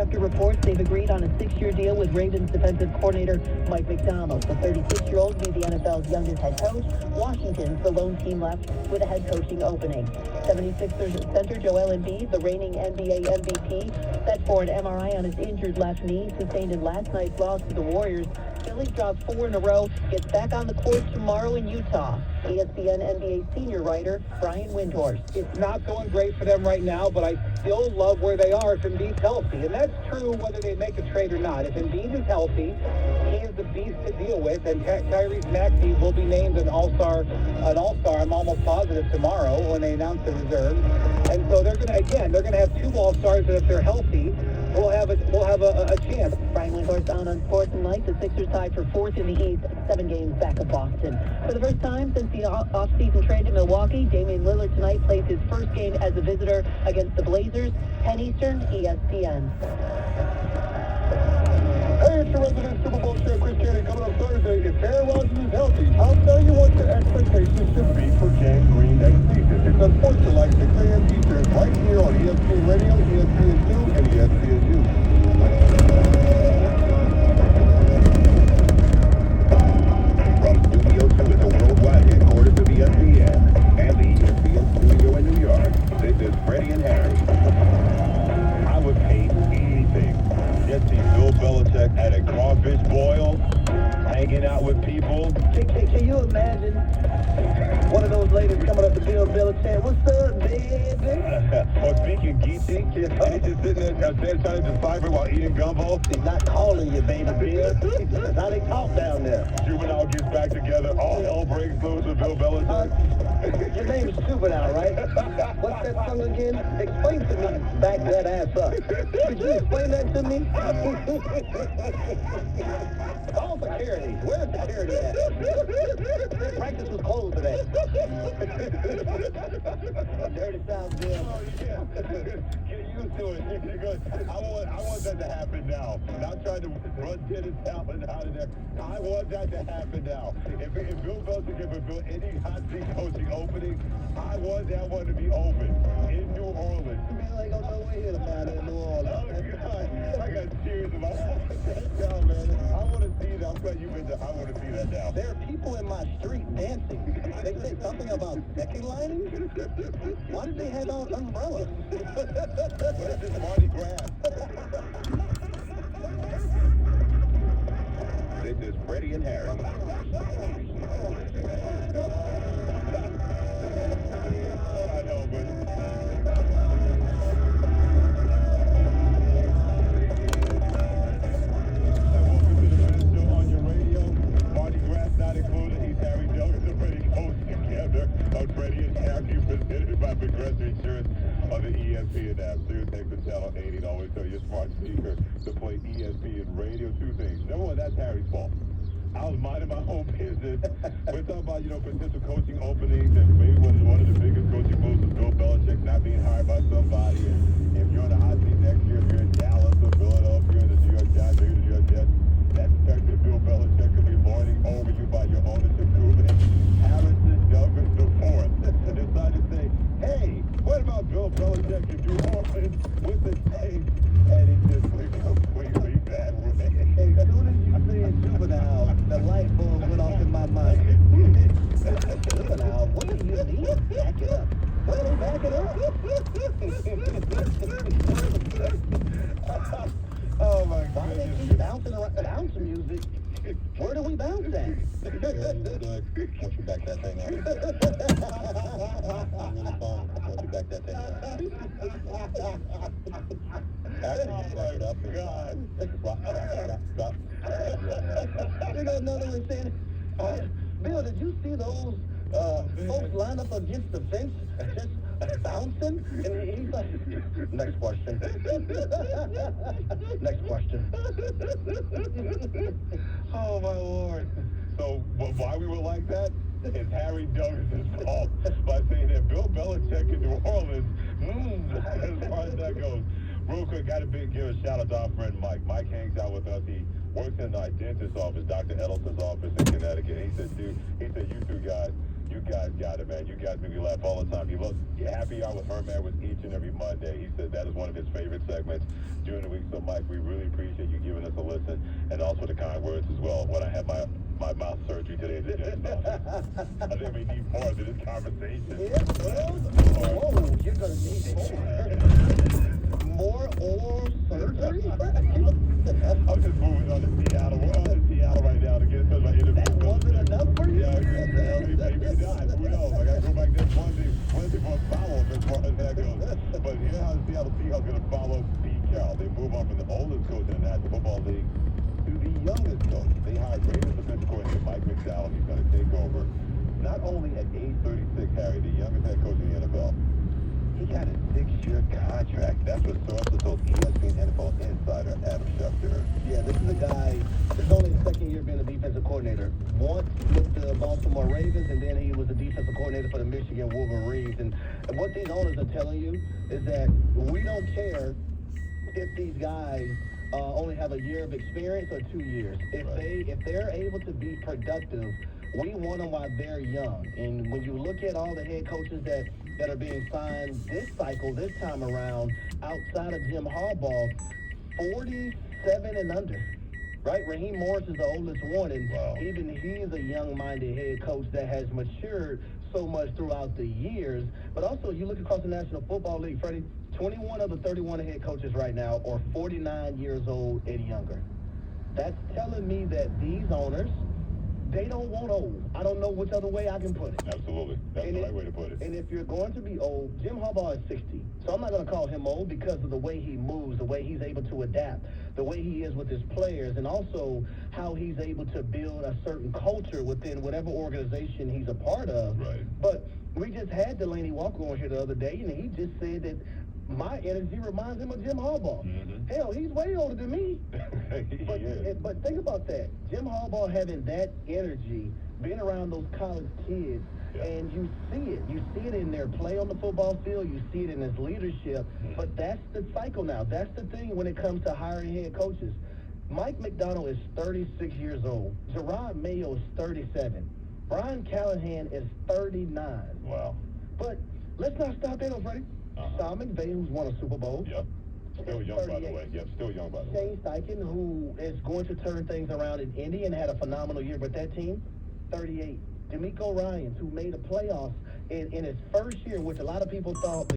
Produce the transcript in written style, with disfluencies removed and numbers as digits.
after reports they've agreed on a 6-year deal with Ravens defensive coordinator Mike McDonald. The 36-year-old will be the NFL's youngest head coach. Washington's the lone team left with a head coaching opening. 76ers center Joel Embiid, the reigning NBA MVP, set for an MRI on his injured left knee sustained in last night's loss to the Warriors. Philly dropped 4 in a row, gets back on the court tomorrow in Utah. ESPN NBA senior writer Brian Windhorst. It's not going great for them right now, but I still love where they are if Embiid's healthy. And that's true whether they make a trade or not. If Embiid is healthy, he is the beast to deal with, and Tyrese Maxey will be named an all-star. I'm almost positive tomorrow when they announce the reserve. And so they're going to have 2 all-stars, and if they're healthy, we'll have a chance. Brian Windhorst on Sports and Light. The Sixers tied for 4th in the East, 7 games back of Boston. For the first time since the off-season trade to Milwaukee, Damian Lillard tonight plays his first game as a visitor against the Blazers. 10 Eastern, ESPN. Hey, it's your resident Super Bowl chef, Chris Cannon, coming up Thursday. If Aaron Rodgers is healthy, I'll tell you what your expectations should be for Jan Green next season. It's unfortunate, 6 a.m. Eastern, right here on ESPN Radio, ESPN2, and ESPNU. From Studio 2 at the worldwide headquarters of ESPN and the ESPN studio in New York, this is Freddie and Harry. I would pay anything just see Bill Belichick at a crawfish boil, hanging out with people. Can you imagine one of those ladies coming up to Bill Belichick? What's up, baby? Or speaking geeky, and he's just sitting there trying to decipher while eating gumbo. He's not calling you, baby Bill. That's how they talk down there. Juvenile gets back together, all hell breaks loose with Bill Belichick. Your name is Juvenile, right? What's that song again? Explain to me. Back that ass up. Could you explain that to me? Call security. Where's security at? Practice was closed today. Dirty South Bill. Oh, yeah. Get used to it. I want that to happen now. Not trying to run tennis talent out of there. I want that to happen now. If Bill Belichick ever built any hot seat coaching opening, I want that one to be open in New Orleans. Man, I got no way here to find it in New Orleans. Oh, God. I got tears in my eyes. No, man. I want to see that. I'm glad you've been there. I want to see that now. There are people in my street dancing. They say something about decking lining. Why did they have on umbrellas? What is this, Mardi Gras? This is Freddie and Harry. I know, but... On Freddie and Harry, presented by Progressive Insurance on the ESPN app. Sirius XM channel 80, and always tell your smart speaker to play ESPN Radio. 2 things. Number 1, that's Harry's fault. I was minding my own business. We're talking about, potential coaching openings, and maybe one of the biggest coaching moves is Bill Belichick not being hired by somebody. And if you're on the hot seat next year, if you're in Dallas or Philadelphia, the New York Giants, maybe the New York Jets, that expected Bill Belichick could be lording over you by your ownership group. And Harrison Douglas IV decided to say, hey, what about Bill Belichick in New Orleans with the Saints? And it just went completely bad with it. As soon as you said Juvenile, the light bulb went off in my mind. Juvenile, what do you need? Back it up. What are they backing up? Oh my Why do they goodness. keep bouncing around bounce music? Where do we bounce at? Good. Once you back that thing up. Really fun. Once you back that thing up. After you back it up, stop. They got another one saying, Bill, did you see those folks line up against the fence just bouncing? And he's like, next question. Next question. Oh my Lord. So why we were like that? It's Harry Douglas' fault by saying that Bill Belichick in New Orleans, as far as that goes. Real quick, got to give a shout out to our friend Mike. Mike hangs out with us. He works in our dentist's office, Dr. Edelson's office in Connecticut. He said, you two guys, you guys got it, man. You guys make me laugh all the time. He loves Happy Hour with Herman with each and every Monday. He said that is one of his favorite segments during the week. So, Mike, we really appreciate you giving us a listen, and also the kind words as well when I had my mouth surgery today at the dentist's office. I think we need more of this conversation. Yeah, whoa, you're going to need more oral surgery? I'm just moving on to Seattle. We're on to Seattle right now to get into my interview. That wasn't enough for you? Yeah, maybe not. Who knows? I got to go back there Wednesday for a follow-up as far as that goes. But here's how the Seattle Seahawks going to follow Pete Carroll. They move on from the oldest coach in the National Football League to the youngest coach. They hired Ravens defensive coordinator Mike McDowell. He's going to take over not only at age 36, Harry, the youngest head coach in the NFL. He got a 6-year contract. That's what sources told ESPN NFL insider Adam Schefter. Yeah, this is a guy, this is only his second year being a defensive coordinator. Once with the Baltimore Ravens, and then he was the defensive coordinator for the Michigan Wolverines. And what these owners are telling you is that we don't care if these guys only have a year of experience or 2 years. If they're able to be productive, we want them while they're young. And when you look at all the head coaches that are being signed this cycle, this time around, outside of Jim Harbaugh, 47 and under. Right? Raheem Morris is the oldest one, and even he is a young-minded head coach that has matured so much throughout the years. But also, you look across the National Football League, Freddie, 21 of the 31 head coaches right now are 49 years old and younger. That's telling me that these owners, they don't want old. I don't know which other way I can put it. Absolutely. That's the right way to put it. And if you're going to be old, Jim Harbaugh is 60. So I'm not going to call him old because of the way he moves, the way he's able to adapt, the way he is with his players, and also how he's able to build a certain culture within whatever organization he's a part of. Right. But we just had Delaney Walker on here the other day, and he just said that my energy reminds him of Jim Harbaugh. Mm-hmm. Hell, he's way older than me. Yeah. But think about that. Jim Harbaugh having that energy, being around those college kids, and you see it. You see it in their play on the football field. You see it in his leadership. But that's the cycle now. That's the thing when it comes to hiring head coaches. Mike McDonald is 36 years old. Gerard Mayo is 37. Brian Callahan is 39. Wow. But let's not stop there, though, Freddie. Sean McVay, who's won a Super Bowl. Yep. Still young, 38. By the way. Yep, still young, by the way. Shane Steichen, who is going to turn things around in Indy and had a phenomenal year with that team, 38. D'Amico Ryans, who made the playoffs in his first year, which a lot of people thought